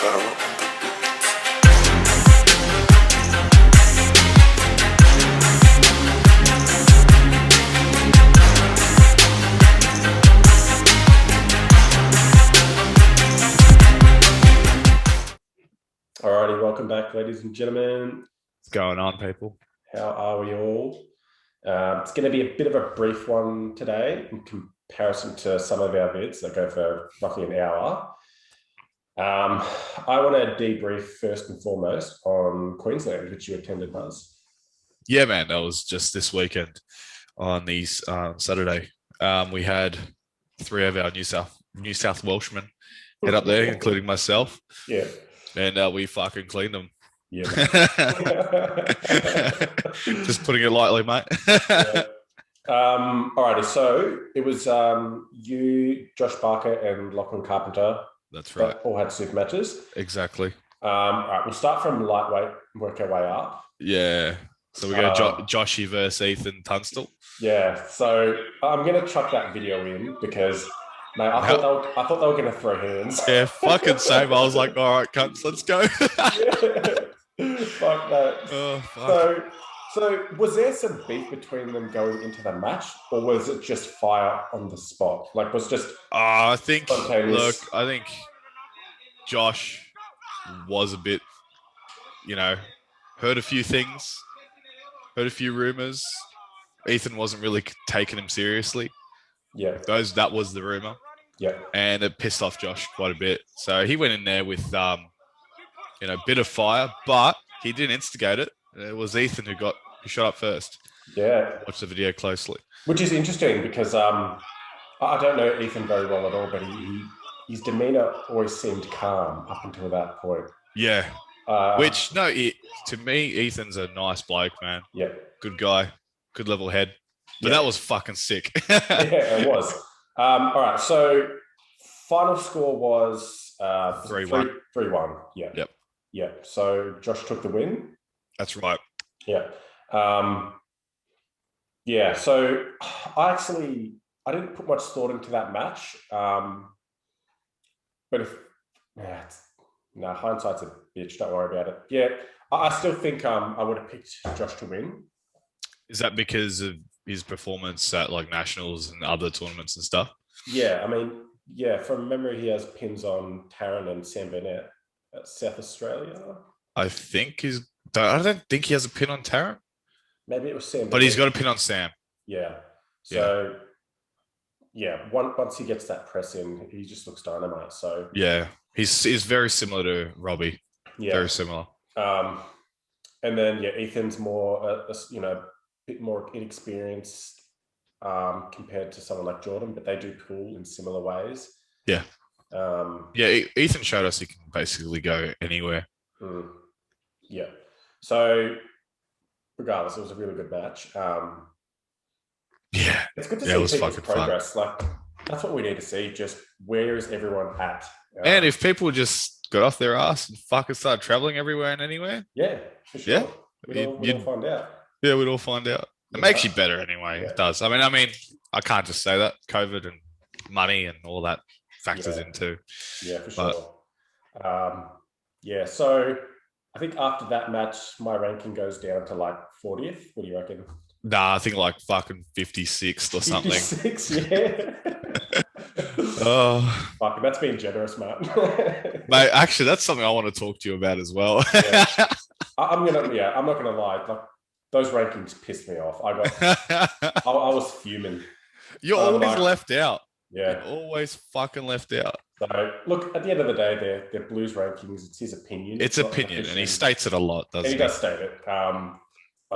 Alrighty, welcome back, ladies and gentlemen. What's going on, people? How are we all? It's going to be a bit of a brief one today in comparison to some of our vids that go for roughly an hour. I want to debrief first and foremost on Queensland, which you attended, Buzz. Yeah, man, that was just this weekend on these Saturday. We had 3 of our New South Welshmen head up there, including myself. Yeah. And we fucking cleaned them. Yeah. Just putting it lightly, mate. Yeah. Alrighty, so it was you, Josh Barker, and Lachlan Carpenter. That's right. All had super matches. Exactly. All right, we'll start from lightweight and work our way up. Yeah. So we go Joshy versus Ethan Tunstall. Yeah. So I'm going to chuck that video in because, mate, I thought they were going to throw hands. Yeah, fucking same. I was like, all right, cunts, let's go. Fuck that. Oh, fuck. So was there some beef between them going into the match, or was it just fire on the spot? Like, was just I think spontaneous? I think Josh was a bit, heard a few things, heard a few rumors. Ethan wasn't really taking him seriously. Yeah. That was the rumor. Yeah. And it pissed off Josh quite a bit. So he went in there with a bit of fire, but he didn't instigate it. It was Ethan who shot up first. Yeah. Watch the video closely. Which is interesting because I don't know Ethan very well at all, but his demeanor always seemed calm up until that point. Yeah. To me, Ethan's a nice bloke, man. Yeah. Good guy. Good level head. But that was fucking sick. Yeah, it was. All right. So final score was 3-1. 3-1. Yeah. Yep. Yeah. So Josh took the win. That's right. Yeah. Yeah. So I didn't put much thought into that match. But hindsight's a bitch. Don't worry about it. Yeah. I still think I would have picked Josh to win. Is that because of his performance at like nationals and other tournaments and stuff? Yeah. I mean, yeah, from memory, he has pins on Taryn and Sam Burnett at South Australia. I don't think he has a pin on Taryn. Maybe it was Sam. But he's got a pin on Sam. Yeah. So, once he gets that press in, he just looks dynamite. So yeah, he's very similar to Robbie. Yeah. Very similar. And then, Ethan's more, a bit more inexperienced compared to someone like Jordan, but they do pull in similar ways. Yeah. Ethan showed us he can basically go anywhere. Yeah. So regardless, it was a really good match. It's good to see people's progress. Fun. Like, that's what we need to see. Just where is everyone at? And if people just got off their ass and fucking started traveling everywhere and anywhere. Yeah, for sure. Yeah. We'd all find out. Yeah, we'd all find out. It makes you better anyway. Yeah. It does. I mean, I can't just say that. COVID and money and all that factors in too. Yeah, for sure. So I think after that match, my ranking goes down to like 40th. What do you reckon? Nah, I think like fucking 56th or something. 56, yeah. Oh, fuck, that's being generous, Matt. Mate, actually, that's something I want to talk to you about as well. I'm not gonna lie. Like, those rankings pissed me off. I was fuming. You're always left out. Yeah. You're always fucking left out. So, look, at the end of the day, they're Blues rankings. It's his opinion. It's opinion, and he states it a lot, doesn't he? He does state it. I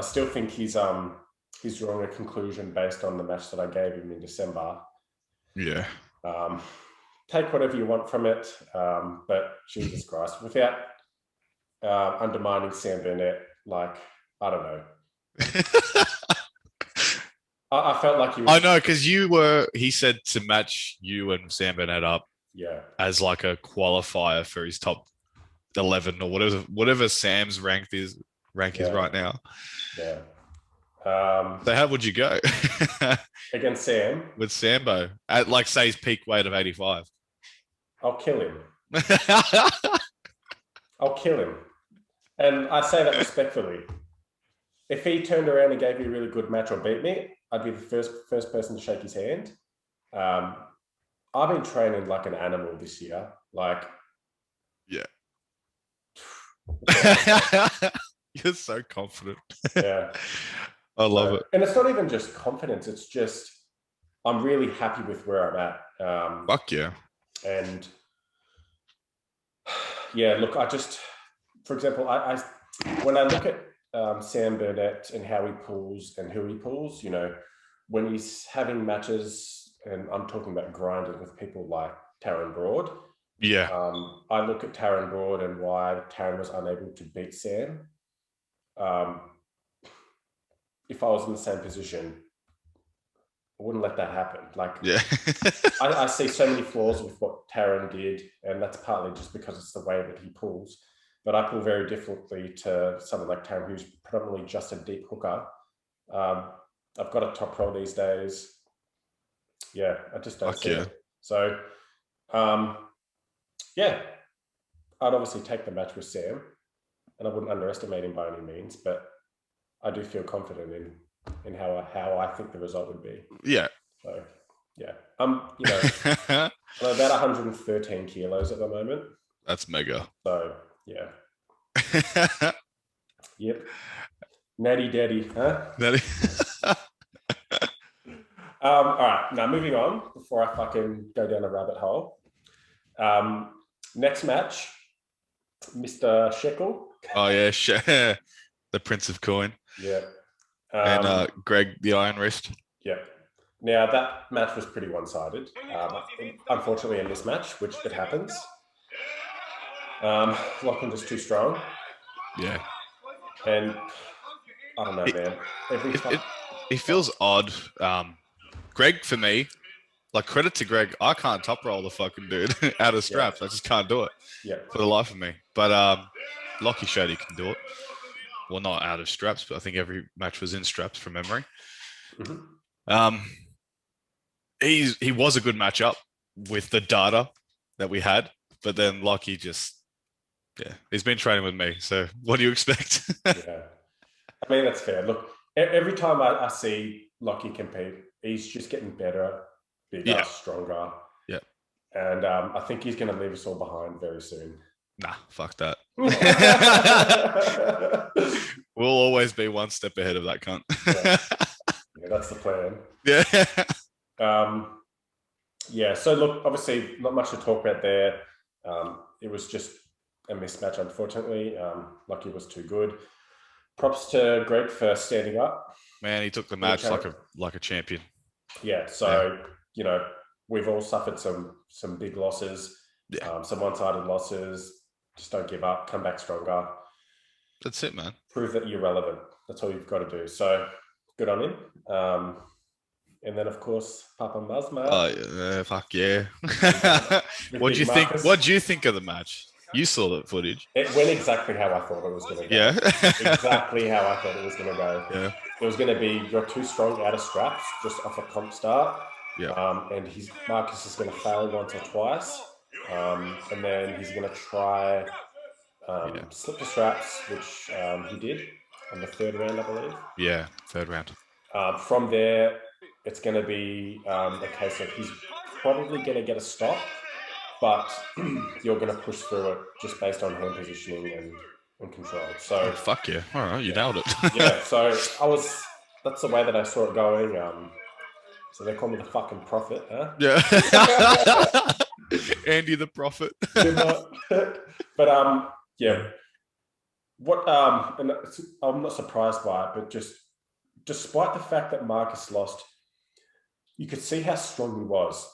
still think he's drawing a conclusion based on the match that I gave him in December. Yeah. Take whatever you want from it, but Jesus Christ, without undermining Sam Burnett, like, I don't know. I felt like I know, because he said to match you and Sam Burnett up as like a qualifier for his top 11 or whatever Sam's rank is right now. Yeah. So how would you go? Against Sam? With Sambo at, like, say, his peak weight of 85. I'll kill him. I'll kill him. And I say that respectfully. If he turned around and gave me a really good match or beat me, I'd be the first person to shake his hand. I've been training like an animal this year. Like, yeah. You're so confident. Yeah. I love it. And it's not even just confidence. It's just, I'm really happy with where I'm at. Fuck yeah. And yeah, look, for example, when I look at Sam Burnett and how he pulls and who he pulls, you know, when he's having matches, and I'm talking about grinding with people like Taron Broad. Yeah. I look at Taron Broad and why Taron was unable to beat Sam. If I was in the same position, I wouldn't let that happen. Like, yeah. I see so many flaws with what Taron did, and that's partly just because it's the way that he pulls. But I pull very differently to someone like Taron, who's predominantly just a deep hooker. I've got a top roll these days. Yeah, I just don't see it. So, yeah, I'd obviously take the match with Sam, and I wouldn't underestimate him by any means, but I do feel confident in how I think the result would be. Yeah. So, yeah, I'm about 113 kilos at the moment. That's mega. So, yeah. Yep. Natty daddy, huh? Natty. All right, now moving on before I fucking go down a rabbit hole. Next match, Mr. Shekel. Oh yeah, the Prince of Coin. Yeah. And Greg the Iron Wrist. Yeah. Now that match was pretty one-sided. Unfortunately, in this match, which it happens, Lachlan was too strong. Yeah. And I don't know, man. It feels odd. Greg, for me, like, credit to Greg, I can't top roll the fucking dude out of straps. Yeah. I just can't do it. Yeah. For the life of me. But Lockie showed he can do it. Well, not out of straps, but I think every match was in straps from memory. Mm-hmm. He was a good matchup with the data that we had, but then Lockie he's been training with me. So what do you expect? Yeah. I mean, that's fair. Look, every time I see Lockie compete, he's just getting better, bigger, stronger. Yeah. And I think he's going to leave us all behind very soon. Nah, fuck that. We'll always be one step ahead of that cunt. Yeah, that's the plan. Yeah. Yeah, so look, obviously not much to talk about there. It was just a mismatch, unfortunately. Lucky was too good. Props to Greg for standing up. Man, he took the match like a champion. Yeah, so you know, we've all suffered some big losses, some one-sided losses. Just don't give up. Come back stronger. That's it, man. Prove that you're relevant. That's all you've got to do. So good on him. And then, of course, Papa Mazma. Oh, yeah, fuck yeah. What do you think? What do you think of the match? You saw that footage. It went exactly how I thought it was going to go. Yeah. Exactly how I thought it was going to go. Yeah. It was going to be, you're too strong out of straps, just off a comp start. Yeah. And Marcus is going to fail once or twice. And then he's going to try slip the straps, which he did on the third round, I believe. Yeah, third round. From there, it's going to be a case of he's probably going to get a stop, but you're going to push through it just based on hand positioning and control. So fuck yeah. All right, you nailed it. Yeah, so that's the way that I saw it going. So they call me the fucking prophet, huh? Yeah. Andy the prophet. But yeah. What and I'm not surprised by it, but just despite the fact that Marcus lost, you could see how strong he was.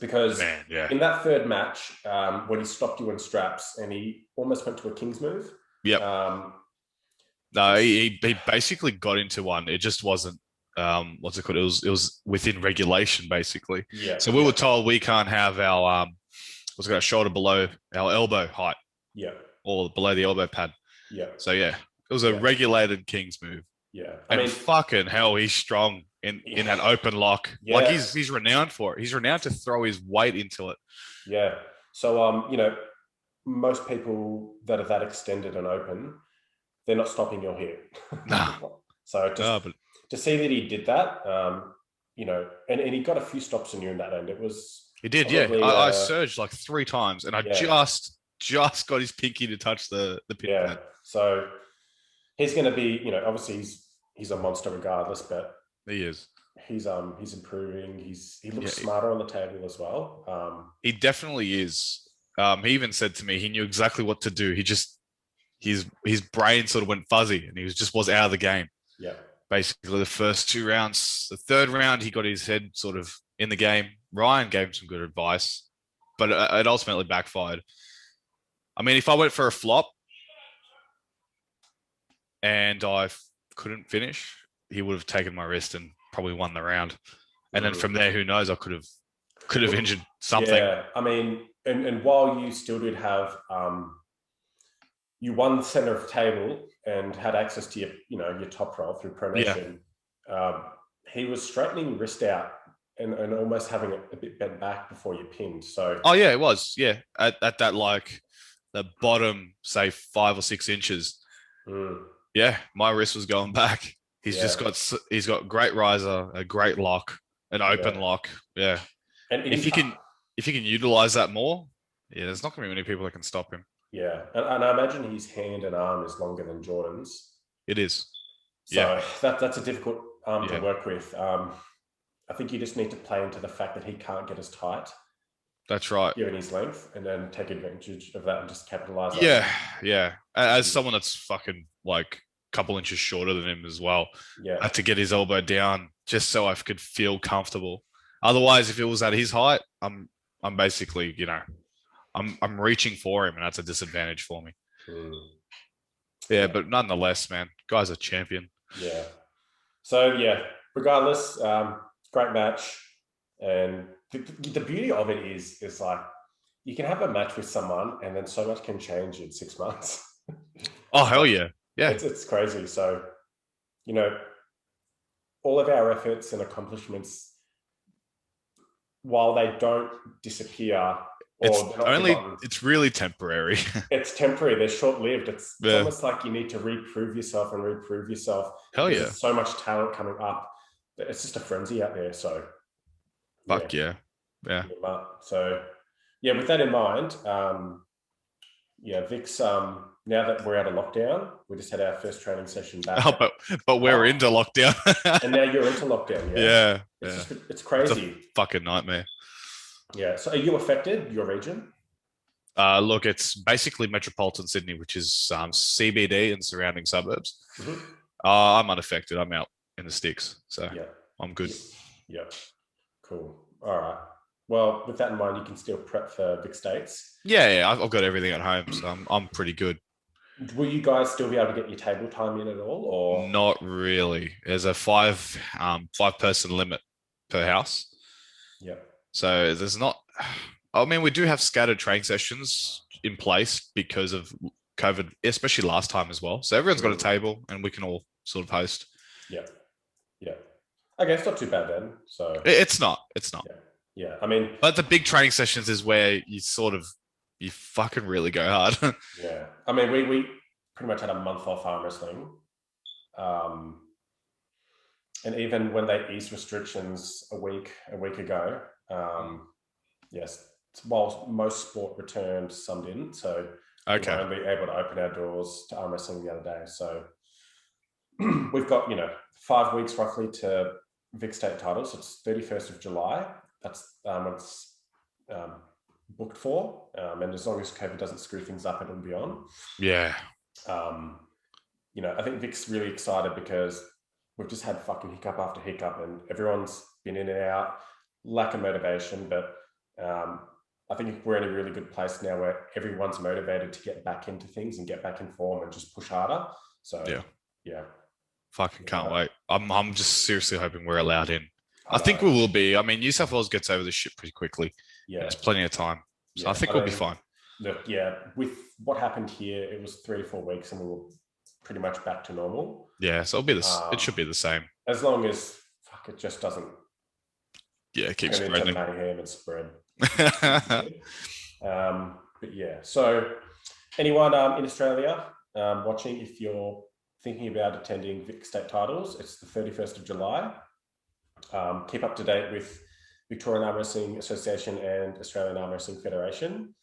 Because in that third match, when he stopped you in straps and he almost went to a King's move. Yep. No, he basically got into one. It just wasn't what's it called? It was within regulation, basically. Yeah. So we were told we can't have our shoulder below our elbow height. Yeah. Or below the elbow pad. Yeah. So it was a regulated King's move. Yeah. I mean, fucking hell, he's strong in that open lock. Yeah. Like he's renowned for it. He's renowned to throw his weight into it. Yeah. So you know, most people that are that extended and open, they're not stopping your hit. Nah. So just to see that he did that, you know, and he got a few stops on you in that end. It was He did, yeah. I surged like 3 times, and I just got his pinky to touch the pin pad. So he's going to be, you know, obviously he's a monster regardless, but he is. He's improving. He looks smarter on the table as well. He definitely is. He even said to me he knew exactly what to do. He just his brain sort of went fuzzy, and he was out of the game. Yeah. Basically, the first 2 rounds. The third round, he got his head sort of in the game. Ryan gave him some good advice, but it ultimately backfired. I mean, if I went for a flop and I couldn't finish, he would have taken my wrist and probably won the round. And then from there, who knows? I could have injured something. Yeah, I mean, and while you still did have, you won the center of the table and had access to your top roll through pronation. Yeah. He was straightening wrist out and almost having it a bit bent back before you pinned. So. Oh yeah, it was. Yeah, at that like the bottom, say 5 or 6 inches. Yeah, my wrist was going back. He's got great riser, a great lock, an open lock. Yeah. And if you can utilize that more, there's not going to be many people that can stop him. Yeah, and I imagine his hand and arm is longer than Jordan's. It is. So that's a difficult arm to work with. I think you just need to play into the fact that he can't get as tight. That's right. Given his length, and then take advantage of that and just capitalize. Yeah. As someone that's fucking like a couple inches shorter than him as well, I had to get his elbow down just so I could feel comfortable. Otherwise, if it was at his height, I'm basically, I'm reaching for him, and that's a disadvantage for me. Yeah, but nonetheless, man, guy's a champion. Yeah. So regardless, great match, and the beauty of it is like you can have a match with someone, and then so much can change in 6 months. Oh hell yeah, yeah! It's crazy. So, all of our efforts and accomplishments, while they don't disappear. It's really temporary. It's temporary. They're short-lived. It's almost like you need to reprove yourself. Hell yeah. There's so much talent coming up. It's just a frenzy out there. So fuck yeah. So with that in mind, Vic's, now that we're out of lockdown, we just had our first training session back. Oh, but we're into lockdown. And now you're into lockdown. Yeah. It's crazy. It's a fucking nightmare. Yeah. So are you affected, your region? Look, it's basically metropolitan Sydney, which is CBD and surrounding suburbs. Mm-hmm. I'm unaffected. I'm out in the sticks. So I'm good. Yeah. Cool. All right. Well, with that in mind, you can still prep for Vic States. Yeah. I've got everything at home, so I'm pretty good. Will you guys still be able to get your table time in at all, or not really? There's a 5-person limit per house. Yeah. So there's not. I mean, we do have scattered training sessions in place because of COVID, especially last time as well. So everyone's got a table, and we can all sort of host. Yeah. Okay, it's not too bad then. So it's not. Yeah. I mean, but the big training sessions is where you fucking really go hard. Yeah. I mean, we pretty much had a month off arm wrestling. And even when they eased restrictions a week ago, yes, while most sport returned, some didn't. So we were only able to open our doors to arm wrestling the other day. So we've got, 5 weeks roughly to Vic State title. So it's 31st of July. That's when it's booked for. And as long as COVID doesn't screw things up, it'll be on. Yeah. I think Vic's really excited because we've just had fucking hiccup after hiccup, and everyone's been in and out, lack of motivation. But I think we're in a really good place now where everyone's motivated to get back into things and get back in form and just push harder. So yeah. Fucking can't wait. I'm just seriously hoping we're allowed in. I think we will be. I mean, New South Wales gets over this shit pretty quickly. Yeah. There's plenty of time. So I think we'll be fine. Look, with what happened here, it was 3 to 4 weeks and we were pretty much back to normal. Yeah, so it should be the same. As long as it just doesn't keep spreading. Mayhem and spread. but yeah. So anyone in Australia watching, if you're thinking about attending Vic State Titles, it's the 31st of July. Keep up to date with Victorian Arm Wrestling Association and Australian Arm Wrestling Federation.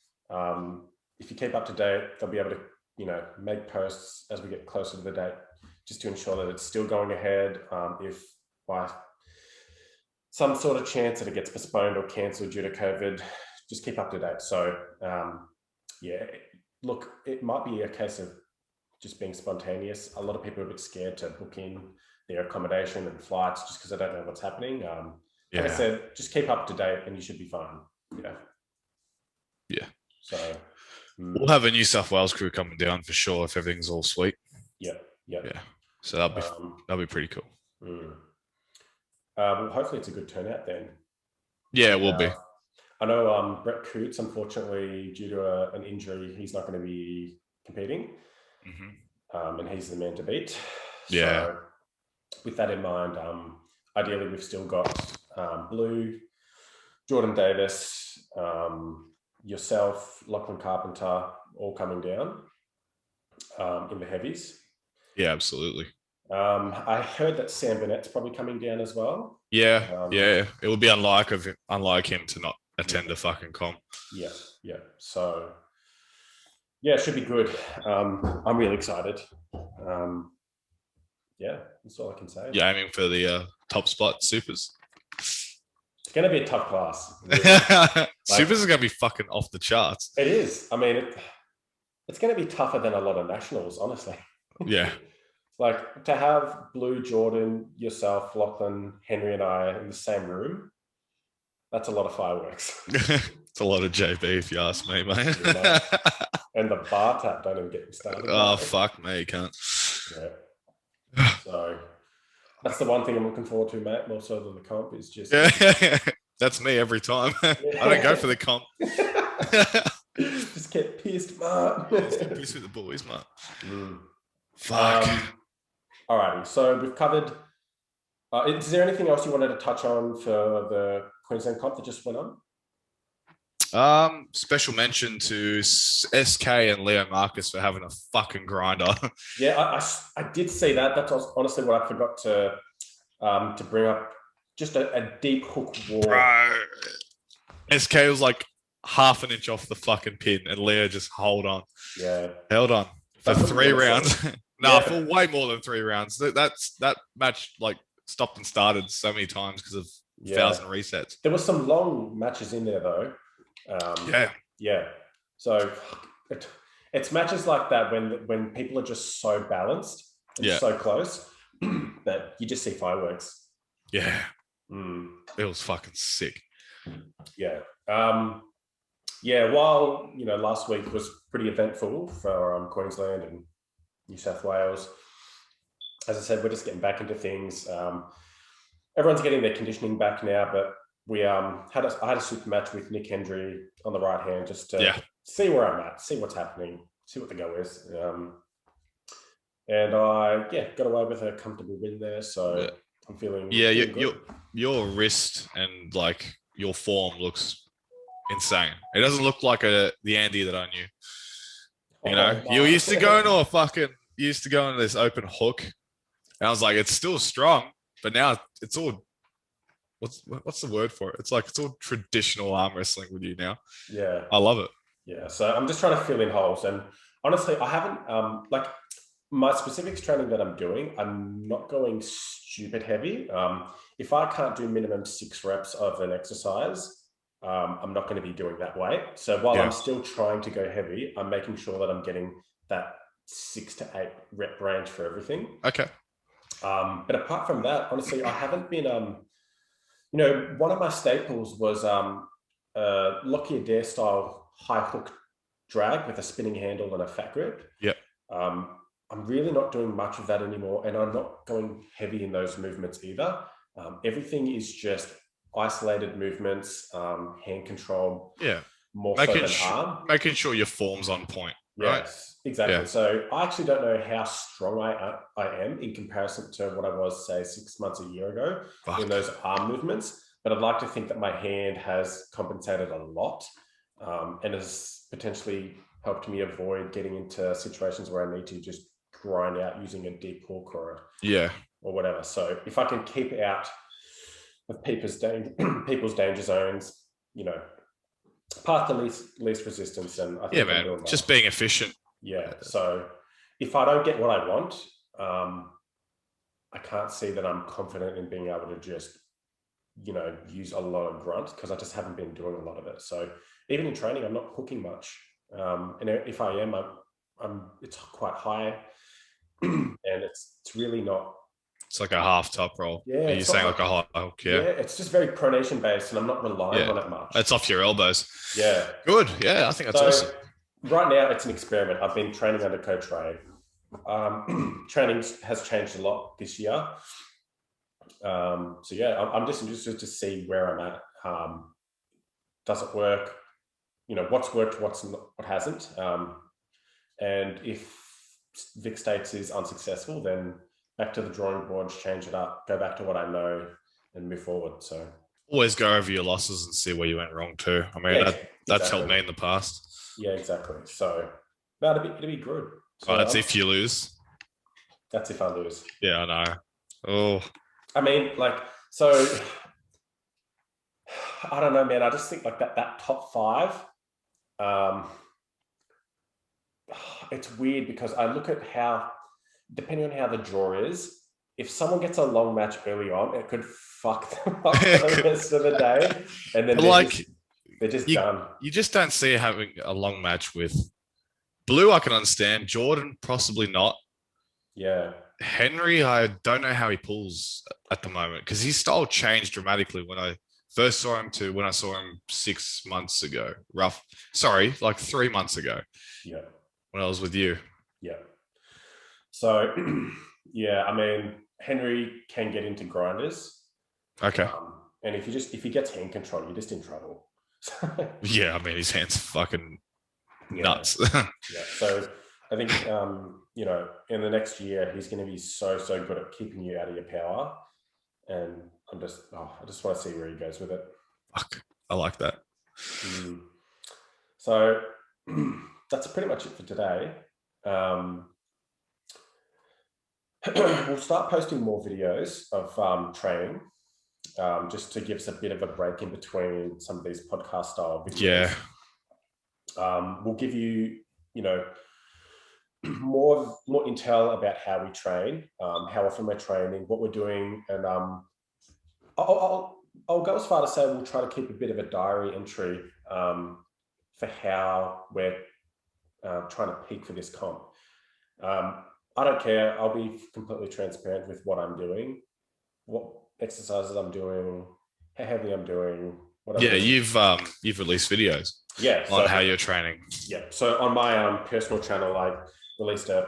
If you keep up to date, they'll be able to, make posts as we get closer to the date, just to ensure that it's still going ahead. If by some sort of chance that it gets postponed or cancelled due to COVID, just keep up to date. So yeah, look, it might be a case of just being spontaneous. A lot of people are a bit scared to book in their accommodation and flights just because they don't know what's happening. Like I said, just keep up to date and you should be fine. Yeah. So we'll have a New South Wales crew coming down for sure if everything's all sweet. Yeah. So that'll be pretty cool. Well, hopefully it's a good turnout then. Yeah, it will be. I know Brett Coots, unfortunately, due to an injury, he's not going to be competing. And he's the man to beat. Yeah. So with that in mind, ideally we've still got Blue, Jordan Davis, yourself, Lachlan Carpenter, all coming down in the heavies. Yeah, absolutely. I heard that Sam Burnett's probably coming down as well. Yeah. It would be unlike him to not attend a fucking comp. Yeah. So yeah, it should be good. I'm really excited. Yeah, that's all I can say. Yeah, aiming for the top spot, supers. It's going to be a tough class. Really. Supers is going to be fucking off the charts. It is. I mean, it's going to be tougher than a lot of nationals, honestly. Yeah. Like to have Blue, Jordan, yourself, Lachlan, Henry, and I in the same room. That's a lot of fireworks. It's a lot of JB, if you ask me, mate. And the bar tap don't even get me started. Oh, fuck me, cunt. Yeah. So that's the one thing I'm looking forward to, mate, more so than the comp, is just... That's me every time. I don't go for the comp. Just get pissed, Mark. Just get pissed with the boys, mate. Fuck. Alrighty, so we've covered... is there anything else you wanted to touch on for the Queensland comp that just went on? Special mention to SK and Leo Marcus for having a fucking grinder. Yeah, I did see that. That's honestly what I forgot to bring up. Just a deep hook wall. Bro. SK was like half an inch off the fucking pin, and Leo just held on for 3 rounds. For way more than 3 rounds. That match like stopped and started so many times because of 1,000 resets. There were some long matches in there though. So it's matches like that when people are just so balanced and so close that you just see fireworks. It was fucking sick. While last week was pretty eventful for Queensland and New South Wales, as I said, we're just getting back into things. Everyone's getting their conditioning back now, but we I had a super match with Nick Hendry on the right hand just to see where I'm at, see what's happening, see what the go is. And I got away with a comfortable win there, so I'm feeling your wrist and like your form looks insane. It doesn't look like the Andy that I knew. You used to go into this open hook, and I was like, it's still strong, but now it's all. What's the word for it? It's all traditional arm wrestling with you now. Yeah. I love it. Yeah. So I'm just trying to fill in holes. And honestly, I haven't, my specifics training that I'm doing, I'm not going stupid heavy. If I can't do minimum 6 reps of an exercise, I'm not going to be doing that weight. So while I'm still trying to go heavy, I'm making sure that I'm getting that 6 to 8 rep range for everything. Okay. But apart from that, honestly, I haven't been, one of my staples was Lockyer Dare style high hook drag with a spinning handle and a fat grip. Yep. I'm really not doing much of that anymore, and I'm not going heavy in those movements either. Everything is just isolated movements, hand control. Yeah. More so than arm. Making sure your form's on point. Right? Yes, exactly. Yeah. So I actually don't know how strong I am in comparison to what I was, say, 6 months, a year ago in those arm movements. But I'd like to think that my hand has compensated a lot and has potentially helped me avoid getting into situations where I need to just grind out using a deep hook or whatever. So if I can keep out of people's danger zones, you know, path to least resistance, and I think man, just being efficient. Yeah. So if I don't get what I want, I can't see that I'm confident in being able to just, you know, use a lot of grunt, because I just haven't been doing a lot of it. So even in training, I'm not hooking much. And if I am, it's quite high, and it's really not. It's like a half top roll. Yeah. Are you saying like a high hook? Yeah. It's just very pronation based, and I'm not relying on it much. It's off your elbows. Yeah. Good. Yeah, I think that's awesome. Right now, it's an experiment. I've been training under Coach Ray. Training has changed a lot this year. So yeah, I'm just interested to see where I'm at. Does it work? You know, what's worked, what hasn't. And if Vic States is unsuccessful, then back to the drawing board, change it up, go back to what I know, and move forward. So always go over your losses and see where you went wrong too. I mean, that's helped me in the past. Yeah, exactly. So it'll be good. So, that's if you lose. That's if I lose. Yeah, I know. Oh, I mean, so I don't know, man. I just think that top 5. It's weird because I look at how, depending on how the draw is, if someone gets a long match early on, it could fuck them up for the rest of the day, and then they're just done. You just don't see having a long match with Blue. I can understand. Jordan, possibly not. Yeah. Henry, I don't know how he pulls at the moment, because his style changed dramatically when I first saw him to when I saw him 6 months ago. Like 3 months ago. Yeah. When I was with you. Yeah. So, yeah, I mean, Henry can get into grinders. Okay. And if he gets hand control, you're just in trouble. Yeah, I mean, his hand's fucking nuts. Yeah. So I think, you know, in the next year, he's going to be so good at keeping you out of your power. And I just want to see where he goes with it. Fuck, I like that. So that's pretty much it for today. We'll start posting more videos of training, just to give us a bit of a break in between some of these podcast style videos. Yeah. We'll give you, you know, more intel about how we train, how often we're training, what we're doing, and I'll go as far to say we'll try to keep a bit of a diary entry for how we're trying to peak for this comp. I don't care. I'll be completely transparent with what I'm doing, what exercises I'm doing, how heavy I'm doing. Yeah, you've released videos. Yeah, on how you're training. Yeah, so on my personal channel, I released a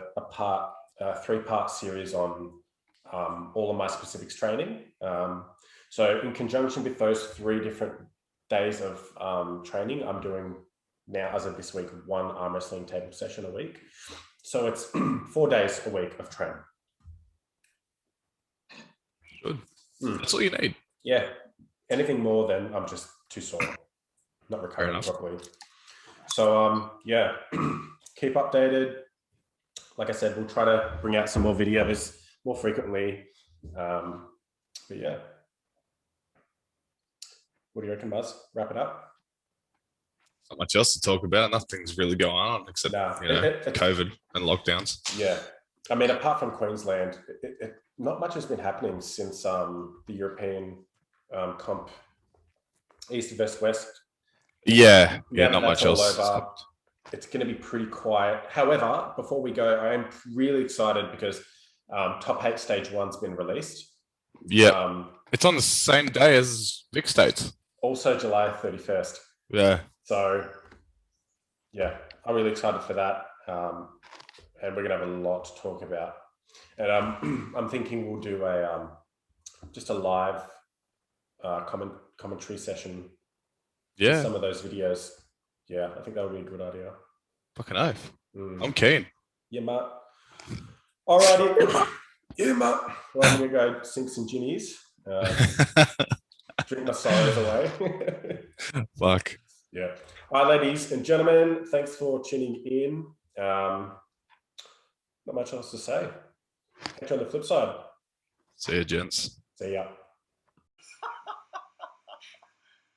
3-part series on all of my specifics training. So in conjunction with those 3 different days of training, I'm doing now, as of this week, 1 arm wrestling table session a week. So it's 4 days a week of training. Good. That's all you need. Yeah. Anything more, then I'm just too sore, not recovering properly. So yeah, keep updated. Like I said, we'll try to bring out some more videos more frequently. But yeah. What do you reckon, Buzz? Wrap it up? Not much else to talk about. Nothing's really going on except COVID and lockdowns. Yeah. I mean, apart from Queensland, not much has been happening since the European comp East versus West. Yeah, not much else. It's going to be pretty quiet. However, before we go, I am really excited because Top 8 Stage 1's been released. Yeah. It's on the same day as Vic States. Also July 31st. Yeah. So, yeah, I'm really excited for that. And we're going to have a lot to talk about. And I'm thinking we'll do just a live commentary session. Yeah. Some of those videos. Yeah, I think that would be a good idea. Fucking oath. I'm keen. Yeah, Matt. Alrighty. Yeah, Matt. Well, I'm going to go sink some ginnies. Drink my sorrows away. Fuck. Yeah. All right, ladies and gentlemen, thanks for tuning in. Not much else to say. Catch you on the flip side. See you, gents. See ya.